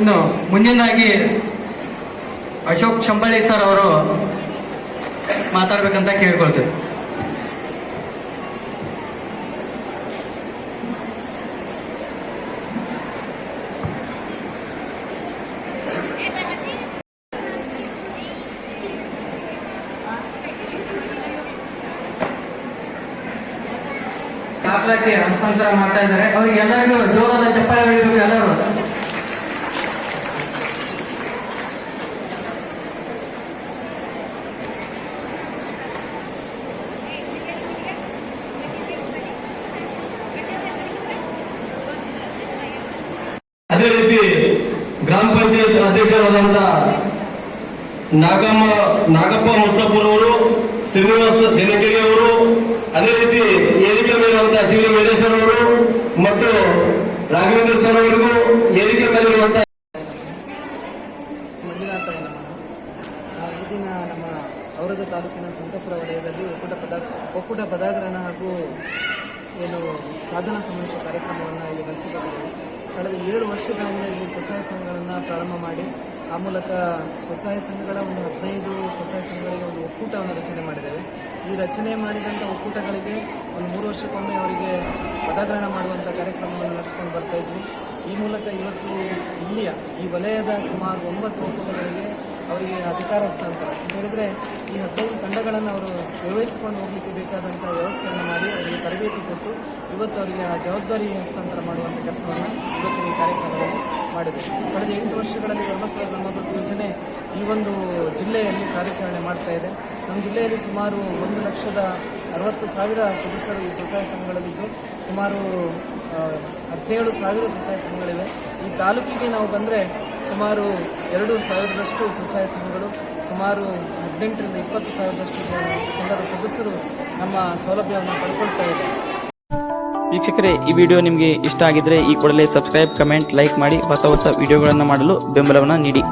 ಇನ್ನು ಮುಂದಿನದಾಗಿ ಅಶೋಕ್ ಶಂಬಳಿ ಸರ್ ಅವರು ಮಾತಾಡ್ಬೇಕಂತ ಕೇಳ್ಕೊಳ್ತೇವೆ. ದಾಖಲಾತಿ ಹಸ್ತಾಂತರ ಮಾಡ್ತಾ ಇದ್ದಾರೆ. ಅವ್ರಿಗೆ ಎಲ್ಲರಿಗೂ ಜೋರಾದ ಚಪ್ಪಾಳೆ ಹೊಡಿಬೇಕು ಎಲ್ಲರೂ. ಅದೇ ರೀತಿ ಗ್ರಾಮ ಪಂಚಾಯತ್ ಅಧ್ಯಕ್ಷರಾದಂತ ನಾಗಪ್ಪ ಮುಸ್ತಫರ್ ಅವರು, ಶ್ರೀನಿವಾಸ ಜನಕೆರೆ ಅವರು, ಅದೇ ರೀತಿ ಏರಿಕೆ ಮೇಲಿರುವಂತಹ ಸಿ ವೆಂಕಟೇಶ್ವರ ಅವರು ಮತ್ತು ರಾಘವೇಂದ್ರ ಸರ್ ಅವರಿಗೂ ಏರಿಕೆ ಮೇಲಿರುವಂತಹ ಈ ದಿನ ನಮ್ಮ ಔರಾದ ತಾಲೂಕಿನ ಸಂತಪುರ ವಲಯದಲ್ಲಿ ಒಕ್ಕೂಟ ಪದಾಗ್ರಹಣ ಹಾಗೂ ಏನು ಸಾಧನಾ ಸಮಾವೇಶ ಕಾರ್ಯಕ್ರಮವನ್ನು ಇಲ್ಲಿ ನಡೆಸಿಕೊಂಡಿದ್ದೇವೆ. ಕಳೆದ 7 ವರ್ಷಗಳಿಂದ ಇಲ್ಲಿ ಸ್ವಸಹಾಯ ಸಂಘಗಳನ್ನು ಪ್ರಾರಂಭ ಮಾಡಿ ಆ ಮೂಲಕ ಸ್ವಸಹಾಯ ಸಂಘಗಳ ಒಂದು 15 ಸ್ವಸಹಾಯ ಸಂಘಗಳಿಗೆ ಒಂದು ಒಕ್ಕೂಟವನ್ನು ರಚನೆ ಮಾಡಿದ್ದೇವೆ. ಈ ರಚನೆ ಮಾಡಿದಂಥ ಒಕ್ಕೂಟಗಳಿಗೆ ಒಂದು 3 ವರ್ಷಕ್ಕೊಮ್ಮೆ ಅವರಿಗೆ ಪದಾಗ್ರಹಣ ಮಾಡುವಂಥ ಕಾರ್ಯಕ್ರಮವನ್ನು ನಡೆಸಿಕೊಂಡು ಬರ್ತಾ ಇದ್ವಿ. ಈ ಮೂಲಕ ಇವತ್ತು ಇಲ್ಲಿಯ ಈ ವಲಯದ ಸುಮಾರು 9 ಒಕ್ಕೂಟಗಳಿಗೆ ಅವರಿಗೆ ಅಧಿಕಾರ ಹಸ್ತಾಂತರ ಅಂತ ಹೇಳಿದರೆ ಈ 15 ತಂಡಗಳನ್ನು ಅವರು ನಿರ್ವಹಿಸಿಕೊಂಡು ಹೋಗಲಿಕ್ಕೆ ಬೇಕಾದಂಥ ವ್ಯವಸ್ಥೆಯನ್ನು ಮಾಡಿ ಅವರಿಗೆ ತರಬೇತಿ ಕೊಟ್ಟು ಇವತ್ತು ಅವರಿಗೆ ಆ ಜವಾಬ್ದಾರಿ ಹಸ್ತಾಂತರ ಮಾಡುವಂಥ ಕೆಲಸವನ್ನು ಇವತ್ತಿನ ಈ ಕಾರ್ಯಕ್ರಮದಲ್ಲಿ ಮಾಡಿದೆ. ಕಳೆದ 8 ವರ್ಷಗಳಲ್ಲಿ ಧರ್ಮಸ್ಥಳ ಗ್ರಾಮಾಭಿವೃದ್ಧಿ ಯೋಜನೆ ಈ ಒಂದು ಜಿಲ್ಲೆಯಲ್ಲಿ ಕಾರ್ಯಾಚರಣೆ ಮಾಡ್ತಾ ಇದೆ. ನಮ್ಮ ಜಿಲ್ಲೆಯಲ್ಲಿ ಸುಮಾರು 1,60,000 ಸದಸ್ಯರು ಈ ಸ್ವಸಹಾಯ ಸಂಘಗಳಲ್ಲಿದ್ದು ಸುಮಾರು 17,000 ಸ್ವಸಹಾಯ ಸಂಘಗಳಿವೆ. ಈ ತಾಲೂಕಿಗೆ ನಾವು ಬಂದರೆ ಸುಮಾರು 2,000ರಷ್ಟು ಸ್ವಸಹಾಯ ಸಂಘಗಳು, ಸುಮಾರು 18ರಿಂದ 20,000ರಷ್ಟು ಸಂಘದ ಸದಸ್ಯರು ನಮ್ಮ ಸೌಲಭ್ಯವನ್ನು ಪಡ್ಕೊಳ್ತಾ ಇದ್ದಾರೆ. ವೀಕ್ಷಕರೇ, ಈ ವಿಡಿಯೋ ನಿಮಗೆ ಇಷ್ಟ ಆಗಿದ್ರೆ ಈ ಕೂಡಲೇ ಸಬ್ಸ್ಕ್ರೈಬ್, ಕಮೆಂಟ್, ಲೈಕ್ ಮಾಡಿ ಹೊಸ ವಿಡಿಯೋಗಳನ್ನು ಮಾಡಲು ಬೆಂಬಲವನ್ನು ನೀಡಿ.